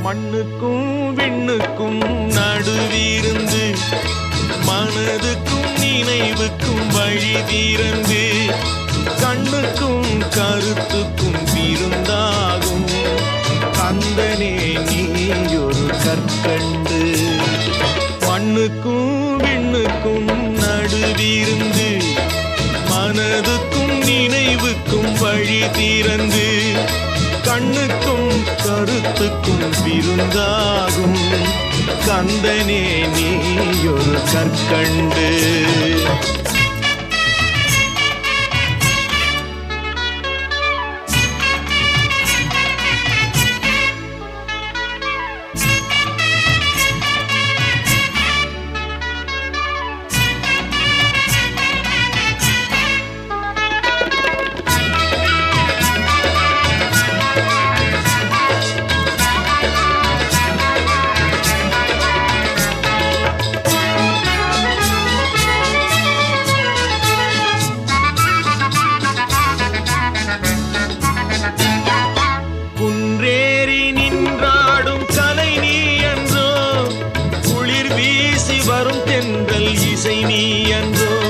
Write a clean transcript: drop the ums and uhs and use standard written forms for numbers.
மண்ணுக்கும் விண்ணுக்கும் நடுவிருந்து மனதுக்கும் நினைவுக்கும் வழி திறந்து கண்ணுக்கும் கருத்துக்கும் விருந்தாகும் கந்தனே நீயொரு கற்கண்டு. மண்ணுக்கும் விண்ணுக்கும் நடுவிருந்து மனதுக்கும் நினைவுக்கும் வழி திறந்து கண்ணுக்கும் கருத்துக்கும் விருந்தாகும் கந்தனே நீயொரு கற்கண்டு. வரும் தென்றல் இசை நீ என்றோ